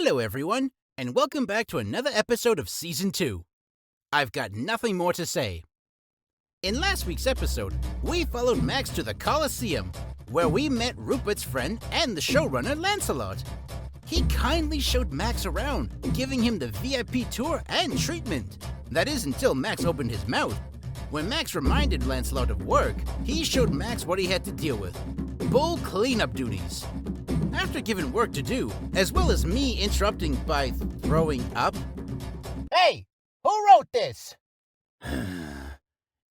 Hello everyone, and welcome back to another episode of Season 2. I've got nothing more to say. In last week's episode, we followed Max to the Colosseum, where we met Rupert's friend and the showrunner Lancelot. He kindly showed Max around, giving him the VIP tour and treatment. That is until Max opened his mouth. When Max reminded Lancelot of work, he showed Max what he had to deal with. Bull cleanup duties. After given work to do, as well as me interrupting by throwing up. Hey, who wrote this?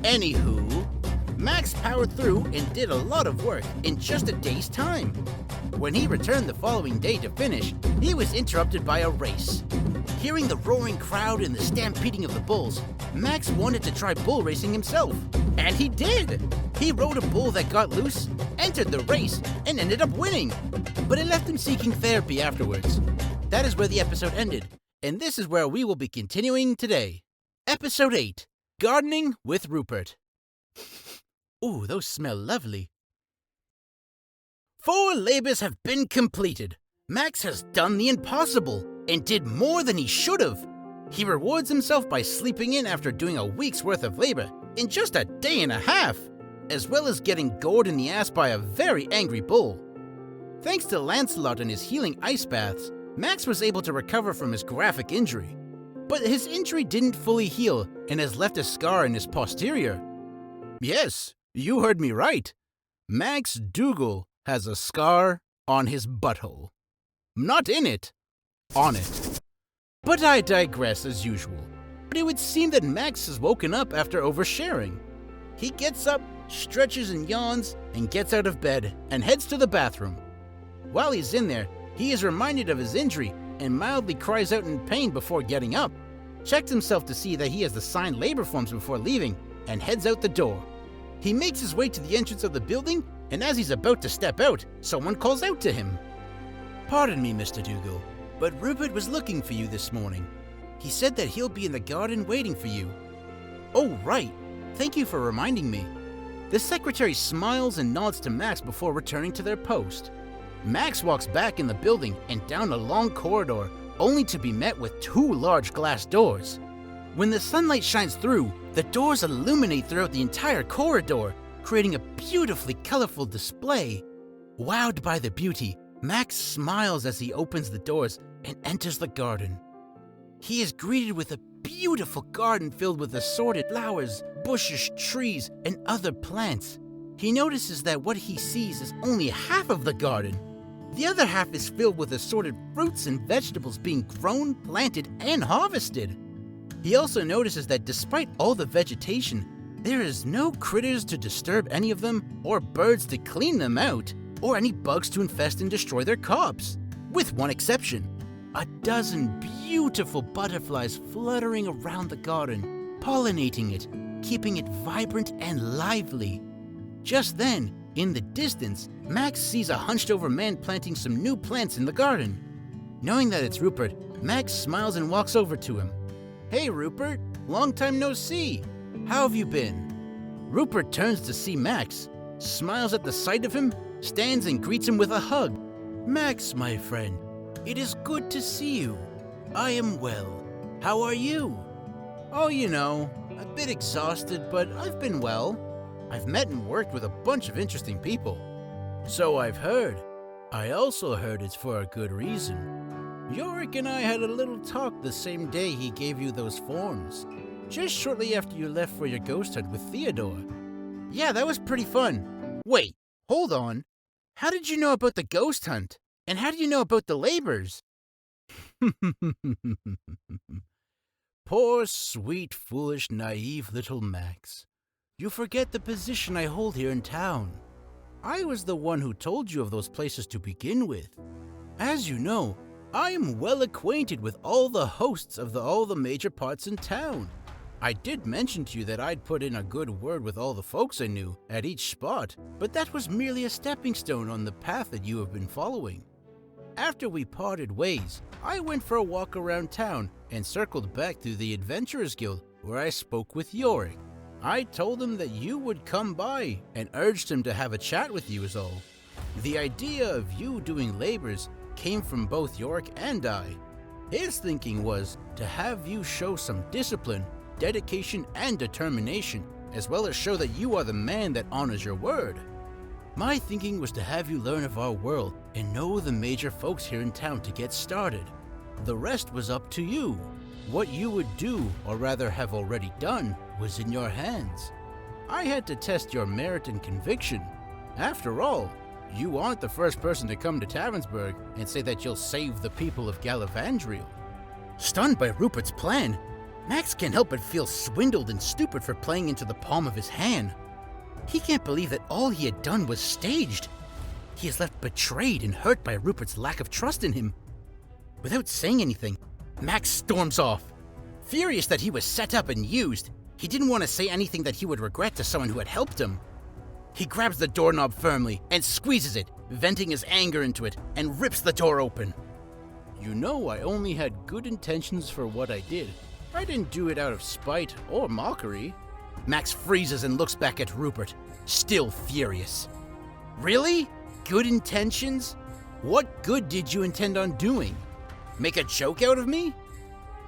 Anywho, Max powered through and did a lot of work in just a day's time. When he returned the following day to finish, he was interrupted by a race. Hearing the roaring crowd and the stampeding of the bulls, Max wanted to try bull racing himself. And he did! He rode a bull that got loose, entered the race, and ended up winning. But it left him seeking therapy afterwards. That is where the episode ended, and this is where we will be continuing today. Episode 8, Gardening with Rupert. Ooh, those smell lovely. 4 labors have been completed. Max has done the impossible and did more than he should have. He rewards himself by sleeping in after doing a week's worth of labor in just a day and a half, as well as getting gored in the ass by a very angry bull. Thanks to Lancelot and his healing ice baths, Max was able to recover from his graphic injury. But his injury didn't fully heal and has left a scar in his posterior. Yes, you heard me right. Max Dougal has a scar on his butthole. Not in it, on it. But I digress as usual. But it would seem that Max has woken up after oversharing. He gets up, stretches and yawns, and gets out of bed and heads to the bathroom. While he's in there, he is reminded of his injury and mildly cries out in pain before getting up, checks himself to see that he has the signed labor forms before leaving, and heads out the door. He makes his way to the entrance of the building, and as he's about to step out, someone calls out to him. Pardon me, Mr. Dougal, but Rupert was looking for you this morning. He said that he'll be in the garden waiting for you. Oh, right. Thank you for reminding me. The secretary smiles and nods to Max before returning to their post. Max walks back in the building and down a long corridor, only to be met with 2 large glass doors. When the sunlight shines through, the doors illuminate throughout the entire corridor, creating a beautifully colorful display. Wowed by the beauty, Max smiles as he opens the doors and enters the garden. He is greeted with a beautiful garden filled with assorted flowers, bushes, trees, and other plants. He notices that what he sees is only half of the garden. The other half is filled with assorted fruits and vegetables being grown, planted, and harvested. He also notices that despite all the vegetation, there is no critters to disturb any of them, or birds to clean them out, or any bugs to infest and destroy their crops, with one exception. A dozen beautiful butterflies fluttering around the garden, pollinating it, keeping it vibrant and lively. Just then, in the distance, Max sees a hunched-over man planting some new plants in the garden. Knowing that it's Rupert, Max smiles and walks over to him. Hey Rupert, long time no see. How have you been? Rupert turns to see Max, smiles at the sight of him, stands and greets him with a hug. Max, my friend, it is good to see you. I am well. How are you? Oh, you know, a bit exhausted, but I've been well. I've met and worked with a bunch of interesting people. So I've heard. I also heard it's for a good reason. Yorick and I had a little talk the same day he gave you those forms, just shortly after you left for your ghost hunt with Theodore. Yeah, that was pretty fun. Wait, hold on. How did you know about the ghost hunt? And how do you know about the labors? Poor, sweet, foolish, naive little Max. You forget the position I hold here in town. I was the one who told you of those places to begin with. As you know, I am well acquainted with all the hosts of all the major parts in town. I did mention to you that I'd put in a good word with all the folks I knew at each spot, but that was merely a stepping stone on the path that you have been following. After we parted ways, I went for a walk around town and circled back through the Adventurers Guild, where I spoke with Yorick. I told him that you would come by and urged him to have a chat with you is all. The idea of you doing labors came from both Yorick and I. His thinking was to have you show some discipline, dedication, and determination, as well as show that you are the man that honors your word. My thinking was to have you learn of our world and know the major folks here in town to get started. The rest was up to you. What you would do, or rather have already done, was in your hands. I had to test your merit and conviction. After all, you aren't the first person to come to Tavernsburg and say that you'll save the people of Gallavandriel. Stunned by Rupert's plan, Max can't help but feel swindled and stupid for playing into the palm of his hand. He can't believe that all he had done was staged. He is left betrayed and hurt by Rupert's lack of trust in him. Without saying anything, Max storms off. Furious that he was set up and used, he didn't want to say anything that he would regret to someone who had helped him. He grabs the doorknob firmly and squeezes it, venting his anger into it, and rips the door open. You know, I only had good intentions for what I did. I didn't do it out of spite or mockery. Max freezes and looks back at Rupert, still furious. Really? Good intentions? What good did you intend on doing? Make a joke out of me?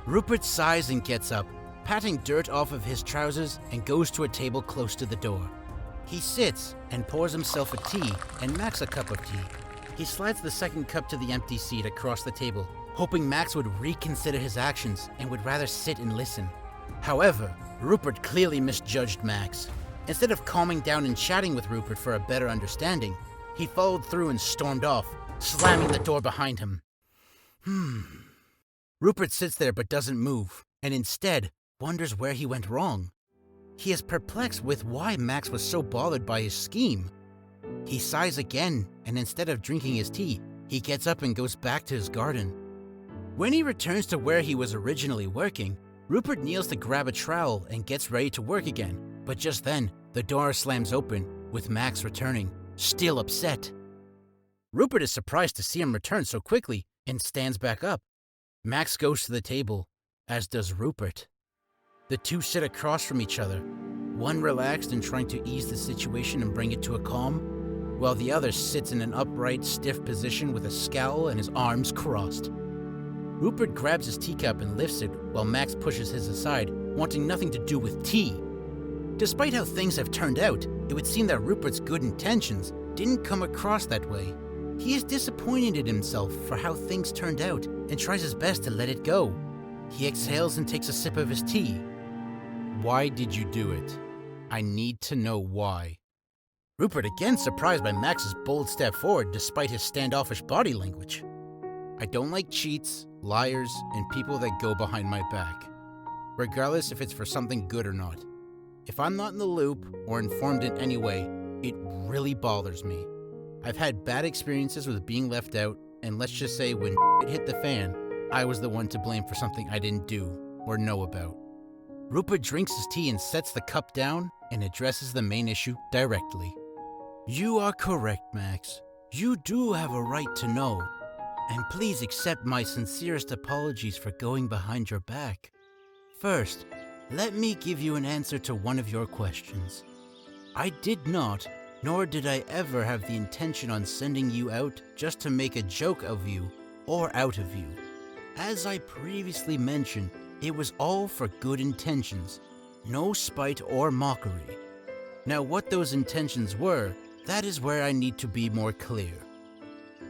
Rupert sighs and gets up, patting dirt off of his trousers, and goes to a table close to the door. He sits and pours himself a tea and Max a cup of tea. He slides the second cup to the empty seat across the table, hoping Max would reconsider his actions and would rather sit and listen. However, Rupert clearly misjudged Max. Instead of calming down and chatting with Rupert for a better understanding, he followed through and stormed off, slamming the door behind him. Rupert sits there but doesn't move, and instead wonders where he went wrong. He is perplexed with why Max was so bothered by his scheme. He sighs again, and instead of drinking his tea, he gets up and goes back to his garden. When he returns to where he was originally working, Rupert kneels to grab a trowel and gets ready to work again, but just then, the door slams open, with Max returning, still upset. Rupert is surprised to see him return so quickly and stands back up. Max goes to the table, as does Rupert. The two sit across from each other, one relaxed and trying to ease the situation and bring it to a calm, while the other sits in an upright, stiff position with a scowl and his arms crossed. Rupert grabs his teacup and lifts it while Max pushes his aside, wanting nothing to do with tea. Despite how things have turned out, it would seem that Rupert's good intentions didn't come across that way. He is disappointed in himself for how things turned out and tries his best to let it go. He exhales and takes a sip of his tea. Why did you do it? I need to know why. Rupert again surprised by Max's bold step forward despite his standoffish body language. I don't like cheats, liars, and people that go behind my back, regardless if it's for something good or not. If I'm not in the loop or informed in any way, it really bothers me. I've had bad experiences with being left out, and let's just say when it hit the fan, I was the one to blame for something I didn't do or know about. Rupert drinks his tea and sets the cup down and addresses the main issue directly. You are correct, Max. You do have a right to know. And please accept my sincerest apologies for going behind your back. First, let me give you an answer to one of your questions. I did not, nor did I ever have the intention on sending you out just to make a joke of you or out of you. As I previously mentioned, it was all for good intentions, no spite or mockery. Now what those intentions were, that is where I need to be more clear.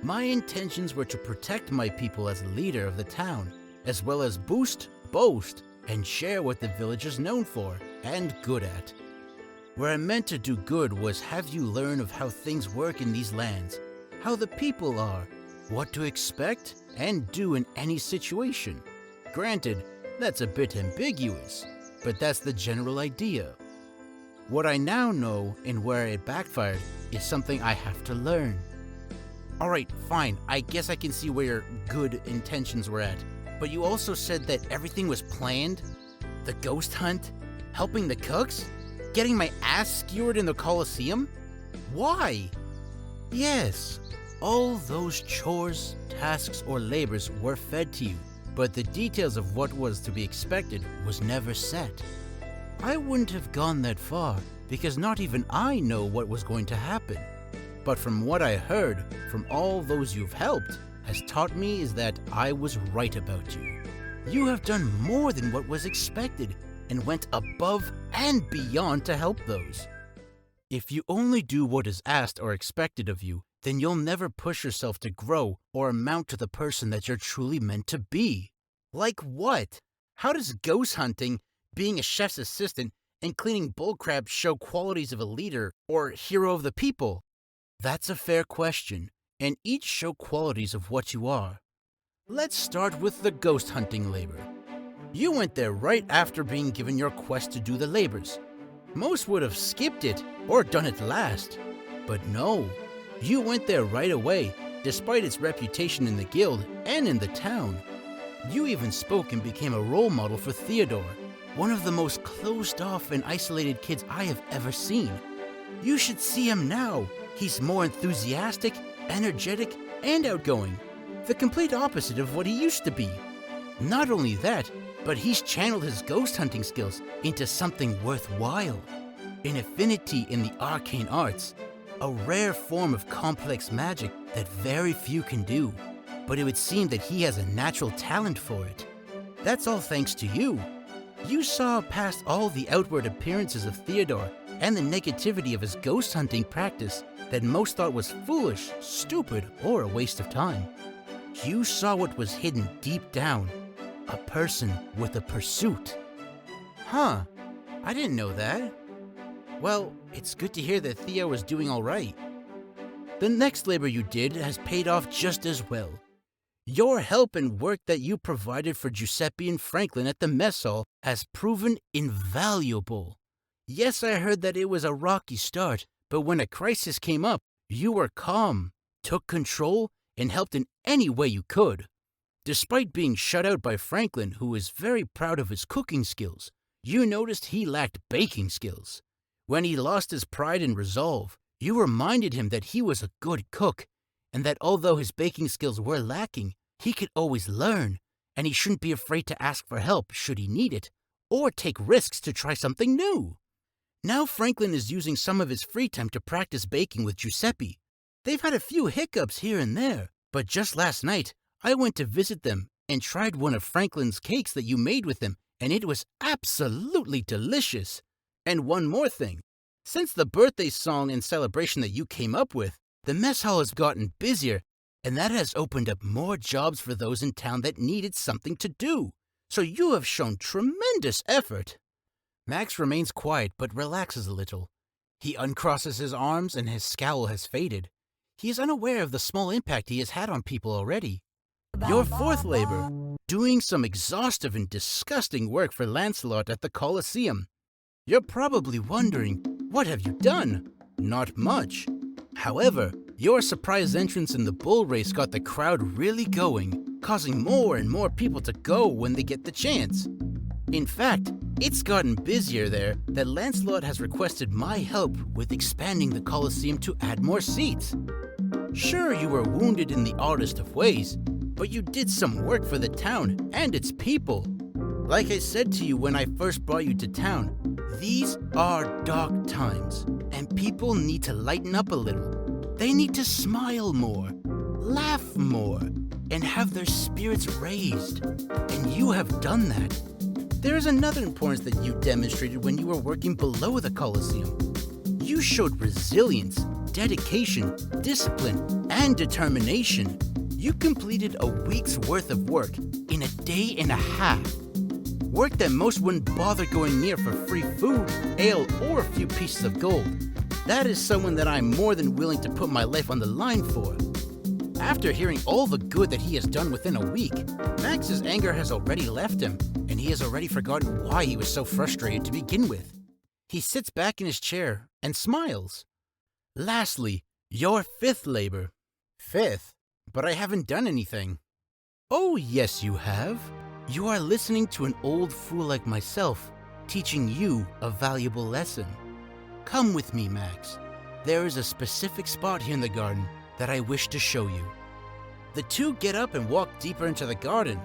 My intentions were to protect my people as leader of the town, as well as boost, boast, and share what the village is known for and good at. Where I meant to do good was have you learn of how things work in these lands, how the people are, what to expect and do in any situation. Granted, that's a bit ambiguous, but that's the general idea. What I now know and where it backfired is something I have to learn. Alright, fine, I guess I can see where your good intentions were at, but you also said that everything was planned? The ghost hunt? Helping the cooks? Getting my ass skewered in the Colosseum? Why? Yes, all those chores, tasks, or labors were fed to you, but the details of what was to be expected was never set. I wouldn't have gone that far, because not even I know what was going to happen. But from what I heard from all those you've helped, has taught me is that I was right about you. You have done more than what was expected and went above and beyond to help those. If you only do what is asked or expected of you, then you'll never push yourself to grow or amount to the person that you're truly meant to be. Like what? How does ghost hunting, being a chef's assistant, and cleaning bull crabs show qualities of a leader or hero of the people? That's a fair question, and each show qualities of what you are. Let's start with the ghost hunting labor. You went there right after being given your quest to do the labors. Most would have skipped it or done it last. But no, you went there right away, despite its reputation in the guild and in the town. You even spoke and became a role model for Theodore, one of the most closed-off and isolated kids I have ever seen. You should see him now. He's more enthusiastic, energetic, and outgoing, the complete opposite of what he used to be. Not only that, but he's channeled his ghost hunting skills into something worthwhile. An affinity in the arcane arts, a rare form of complex magic that very few can do, but it would seem that he has a natural talent for it. That's all thanks to you. You saw past all the outward appearances of Theodore and the negativity of his ghost hunting practice that most thought was foolish, stupid, or a waste of time. You saw what was hidden deep down, a person with a pursuit. Huh, I didn't know that. Well, it's good to hear that Theo was doing all right. The next labor you did has paid off just as well. Your help and work that you provided for Giuseppe and Franklin at the mess hall has proven invaluable. Yes, I heard that it was a rocky start, but when a crisis came up, you were calm, took control, and helped in any way you could. Despite being shut out by Franklin, who is very proud of his cooking skills, you noticed he lacked baking skills. When he lost his pride and resolve, you reminded him that he was a good cook, and that although his baking skills were lacking, he could always learn, and he shouldn't be afraid to ask for help should he need it, or take risks to try something new. Now Franklin is using some of his free time to practice baking with Giuseppe. They've had a few hiccups here and there, but just last night, I went to visit them and tried one of Franklin's cakes that you made with him, and it was absolutely delicious. And one more thing. Since the birthday song and celebration that you came up with, the mess hall has gotten busier, and that has opened up more jobs for those in town that needed something to do. So you have shown tremendous effort. Max remains quiet but relaxes a little. He uncrosses his arms and his scowl has faded. He is unaware of the small impact he has had on people already. Your fourth labor, doing some exhaustive and disgusting work for Lancelot at the Colosseum. You're probably wondering, what have you done? Not much. However, your surprise entrance in the bull race got the crowd really going, causing more and more people to go when they get the chance. In fact, it's gotten busier there that Lancelot has requested my help with expanding the Colosseum to add more seats. Sure, you were wounded in the oddest of ways, but you did some work for the town and its people. Like I said to you when I first brought you to town, these are dark times, and people need to lighten up a little. They need to smile more, laugh more, and have their spirits raised. And you have done that. There is another importance that you demonstrated when you were working below the Colosseum. You showed resilience, dedication, discipline, and determination. You completed a week's worth of work in a day and a half. Work that most wouldn't bother going near for free food, ale, or a few pieces of gold. That is someone that I'm more than willing to put my life on the line for. After hearing all the good that he has done within a week, Max's anger has already left him, and he has already forgotten why he was so frustrated to begin with. He sits back in his chair and smiles. Lastly, your fifth labor. Fifth? But I haven't done anything. Oh, yes, you have. You are listening to an old fool like myself, teaching you a valuable lesson. Come with me, Max. There is a specific spot here in the garden that I wish to show you. The two get up and walk deeper into the garden.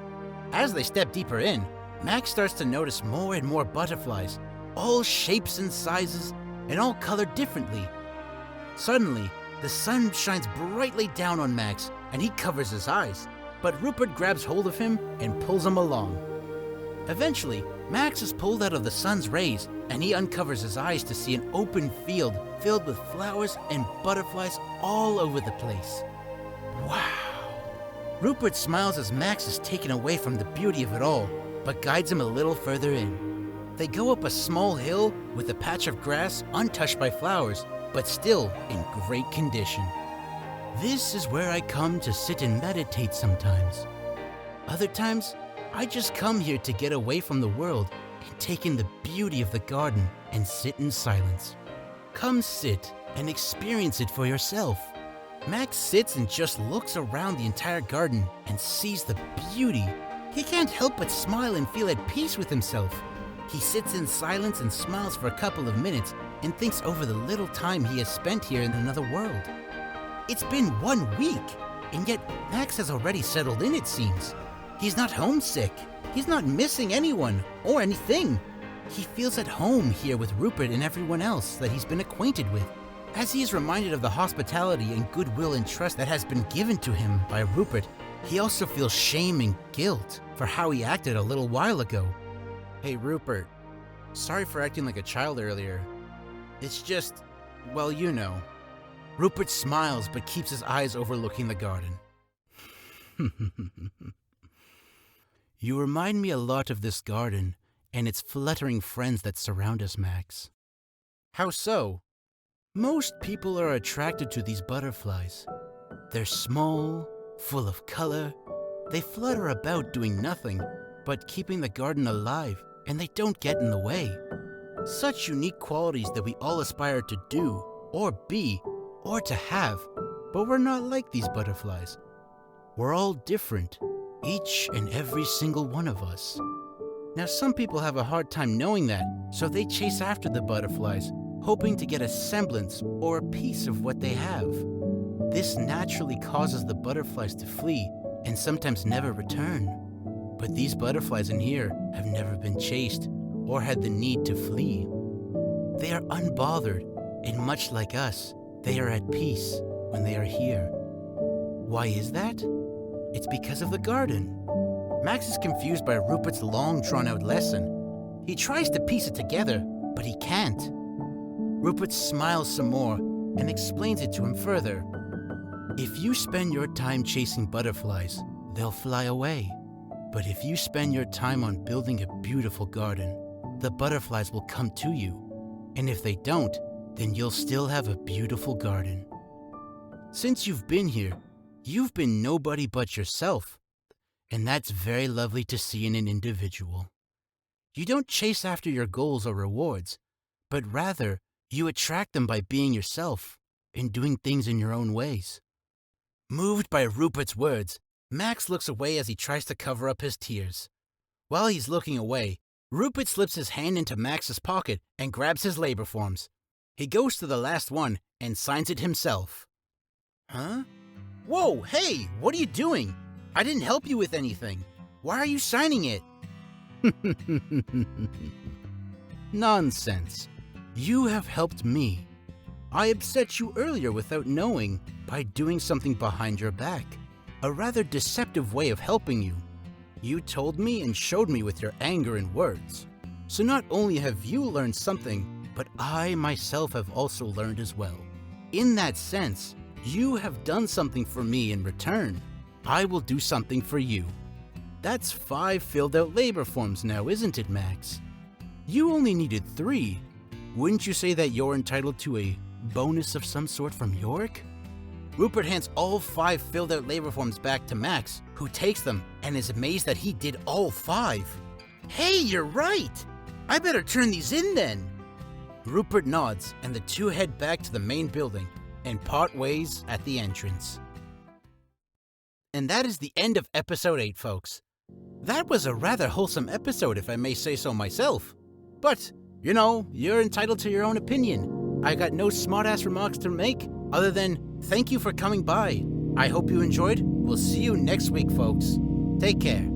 As they step deeper in, Max starts to notice more and more butterflies, all shapes and sizes, and all colored differently. Suddenly, the sun shines brightly down on Max, and he covers his eyes, but Rupert grabs hold of him and pulls him along. Eventually, Max is pulled out of the sun's rays, and he uncovers his eyes to see an open field filled with flowers and butterflies all over the place. Wow! Rupert smiles as Max is taken away from the beauty of it all, but guides him a little further in. They go up a small hill with a patch of grass untouched by flowers, but still in great condition. This is where I come to sit and meditate sometimes. Other times, I just come here to get away from the world and take in the beauty of the garden and sit in silence. Come sit and experience it for yourself. Max sits and just looks around the entire garden and sees the beauty. He can't help but smile and feel at peace with himself. He sits in silence and smiles for a couple of minutes and thinks over the little time he has spent here in another world. It's been 1 week, and yet Max has already settled in, it seems. He's not homesick. He's not missing anyone or anything. He feels at home here with Rupert and everyone else that he's been acquainted with. As he is reminded of the hospitality and goodwill and trust that has been given to him by Rupert, he also feels shame and guilt for how he acted a little while ago. Hey Rupert, sorry for acting like a child earlier. It's just, well, you know. Rupert smiles but keeps his eyes overlooking the garden. You remind me a lot of this garden and its fluttering friends that surround us, Max. How so? Most people are attracted to these butterflies. They're small, full of color. They flutter about doing nothing but keeping the garden alive, and they don't get in the way. Such unique qualities that we all aspire to do, or be, or to have, but we're not like these butterflies. We're all different, each and every single one of us. Now, some people have a hard time knowing that, so they chase after the butterflies, hoping to get a semblance or a piece of what they have. This naturally causes the butterflies to flee and sometimes never return. But these butterflies in here have never been chased or had the need to flee. They are unbothered, and much like us, they are at peace when they are here. Why is that? It's because of the garden. Max is confused by Rupert's long drawn-out lesson. He tries to piece it together, but he can't. Rupert smiles some more and explains it to him further. If you spend your time chasing butterflies, they'll fly away. But if you spend your time on building a beautiful garden, the butterflies will come to you. And if they don't, then you'll still have a beautiful garden. Since you've been here, you've been nobody but yourself. And that's very lovely to see in an individual. You don't chase after your goals or rewards, but rather you attract them by being yourself and doing things in your own ways. Moved by Rupert's words, Max looks away as he tries to cover up his tears. While he's looking away, Rupert slips his hand into Max's pocket and grabs his labor forms. He goes to the last one and signs it himself. Huh? Whoa, hey, what are you doing? I didn't help you with anything. Why are you signing it? Nonsense. You have helped me. I upset you earlier without knowing by doing something behind your back. A rather deceptive way of helping you. You told me and showed me with your anger and words. So not only have you learned something, but I myself have also learned as well. In that sense, you have done something for me in return. I will do something for you. That's 5 filled out labor forms now, isn't it, Max? You only needed 3. Wouldn't you say that you're entitled to a bonus of some sort from Yorick? Rupert hands all 5 filled out labor forms back to Max, who takes them and is amazed that he did all 5. Hey, you're right! I better turn these in then. Rupert nods and the two head back to the main building and part ways at the entrance. And that is the end of episode 8, folks. That was a rather wholesome episode, if I may say so myself. But, you know, you're entitled to your own opinion. I got no smart-ass remarks to make, other than thank you for coming by. I hope you enjoyed. We'll see you next week, folks. Take care.